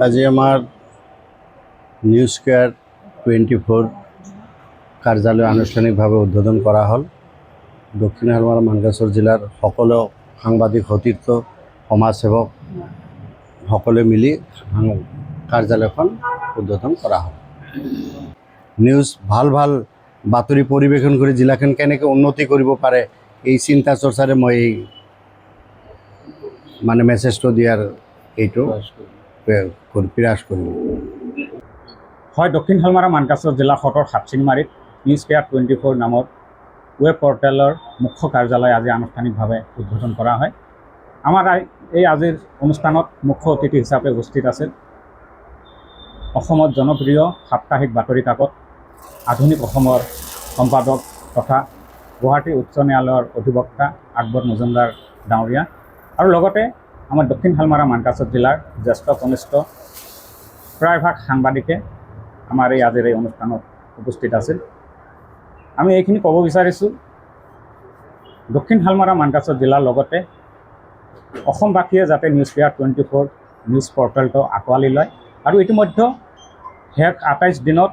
আজি আমাৰ news care 24 কাৰ্যালয় আনুষ্ঠানিকভাৱে উদ্বোধন কৰা হ'ল। দক্ষিণ হালমাৰা মানকাছৰ জিলাৰ সকলো সাংবাদিক সতীৰ্থ সমাজসেৱক সকলোৱে মিলি কাৰ্যালয়খন উদ্বোধন কৰা হ'ল। নিউজ ভাল বাতৰি পৰিৱেশন কৰি জিলাখন কেনেকৈ উন্নতি কৰিব পাৰে এই চিন্তা চৰ্চাৰে মই এই মেছেজটো দিয়াৰ এইটো প্ৰয়াস কৰিম। হয়, দক্ষিণ হালমাৰা মানকাছৰ জিলা সদৰ সাতচিংমাৰীত নিউজ কেয়াৰ 24 নামৰ ৱেব পৰ্টেলৰ মুখ্য কাৰ্যালয় আজি আনুষ্ঠানিকভাৱে উদ্বোধন কৰা হয়। আমাৰ এই আজিৰ অনুষ্ঠানত মুখ্য অতিথি হিচাপে উপস্থিত আছিল অসমত জনপ্ৰিয় সাপ্তাহিক বাতৰি কাকত আধুনিক অসমৰ সম্পাদক তথা গুৱাহাটী উচ্চ ন্যায়ালয়ৰ অধিবক্তা আকবৰ মজুমদাৰ ডাঙৰীয়া আৰু লগতে আমাৰ দক্ষিণ হালমাৰা মানকাছৰ জিলাৰ জ্যেষ্ঠ কনিষ্ঠ প্ৰায়ভাগ সাংবাদিকে আমাৰ এই আজিৰ এই অনুষ্ঠানত উপস্থিত আছিল। আমি এইখিনি ক'ব বিচাৰিছোঁ, দক্ষিণ হালমাৰা মানকাছৰ জিলাৰ লগতে অসমবাসীয়ে যাতে নিউজ কেয়াৰ 24 নিউজ পৰ্টেলটো আঁকোৱালি লয় আৰু ইতিমধ্যে শেষ 28 দিনত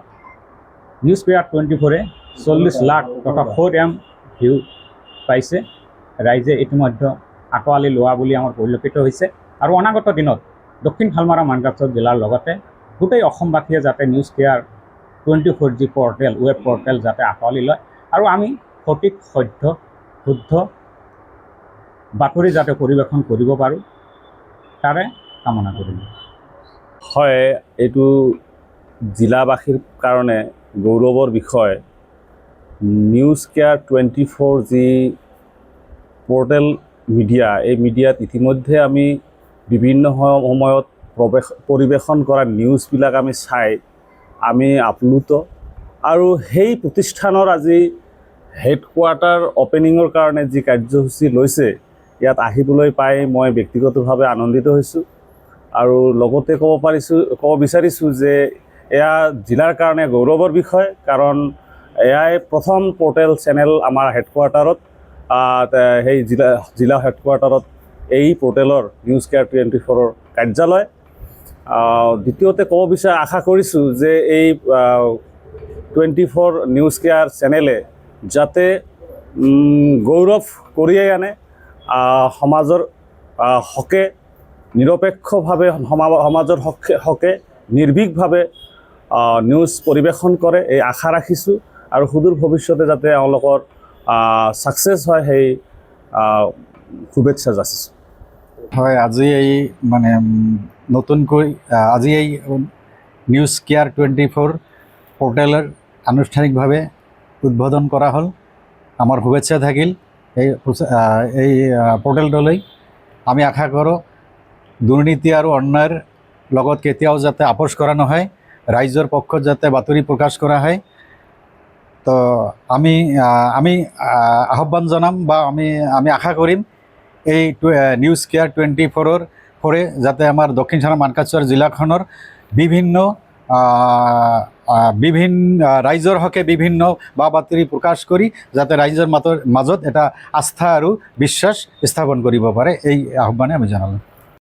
নিউজ কেয়াৰ 24-এ 40 লাখ তথা 4M ভিউ পাইছে। ৰাইজে ইতিমধ্যে আঁকোৱালি লোৱা বুলি আমাৰ পৰিলক্ষিত হৈছে আৰু অনাগত দিনত দক্ষিণ হালমাৰা মানকাছৰ জিলাৰ লগতে গোটেই অসমবাসীয়ে যাতে নিউজ কেয়াৰ 24 যি পৰ্টেল ৱেব পৰ্টেল যাতে আঁকোৱালি লয় আৰু আমি সঠিক সত্য শুদ্ধ বাতৰি যাতে পৰিৱেশন কৰিব পাৰোঁ তাৰে কামনা কৰিলোঁ। হয়, এইটো জিলাবাসীৰ কাৰণে গৌৰৱৰ বিষয়। নিউজ কেয়াৰ 24 যি পৰ্টেল মিডিয়া, এই মিডিয়াত ইতিমধ্যে আমি বিভিন্ন সময়ত পৰিৱেশন কৰা নিউজবিলাক আমি চাই আমি আপ্লুত আৰু সেই প্ৰতিষ্ঠানৰ আজি হেডকোৱাৰ্টাৰ অপেনিঙৰ কাৰণে যি কাৰ্যসূচী লৈছে ইয়াত আহিবলৈ পাই মই ব্যক্তিগতভাৱে আনন্দিত হৈছোঁ আৰু লগতে ক'ব বিচাৰিছোঁ যে এয়া জিলাৰ কাৰণে গৌৰৱৰ বিষয়, কাৰণ এয়াই প্ৰথম পৰ্টেল চেনেল আমাৰ হেডকোৱাৰ্টাৰত সেই জিলা হেডকোৱাৰ্টাৰত এই পৰ্টেলৰ নিউজ কেয়াৰ 24-ৰ কাৰ্যালয়। দ্বিতীয়তে আশা কৰিছোঁ যে এই 24 নিউজ কেয়াৰ চেনেলে যাতে গৌৰৱ কঢ়িয়াই আনে, সমাজৰ হকে নিৰপেক্ষভাৱে সমাজৰ হকে নিৰ্ভীকভাৱে নিউজ পৰিৱেশন কৰে এই আশা ৰাখিছোঁ আৰু সুদূৰ ভৱিষ্যতে যাতে তেওঁলোকৰ ছাকচেছ হয় সেই শুভেচ্ছা যাচিছোঁ। হয়, আজি এই নতুনকৈ আজি এই নিউজ কেয়াৰ 24 পৰ্টেলৰ আনুষ্ঠানিকভাৱে উদ্বোধন কৰা হ'ল। আমাৰ শুভেচ্ছা থাকিল এই পৰ্টেলটোলৈ। আমি আশা কৰোঁ দুৰ্নীতি আৰু অন্যায়ৰ লগত কেতিয়াও যাতে আপোচ কৰা নহয়, ৰাইজৰ পক্ষত যাতে বাতৰি প্ৰকাশ কৰা হয়। তো আমি আহ্বান জনাম বা আমি আশা কৰিম এই নিউজ কেয়াৰ 24-ৰ পৰে যাতে আমাৰ দক্ষিণ হালমাৰা মানকাছৰ জিলাখনৰ বিভিন্ন ৰাইজৰ হকে বিভিন্ন বা বাতৰি প্ৰকাশ কৰি যাতে ৰাইজৰ মাজত এটা আস্থা আৰু বিশ্বাস স্থাপন কৰিব পাৰে, এই আহ্বানে আমি জনালোঁ।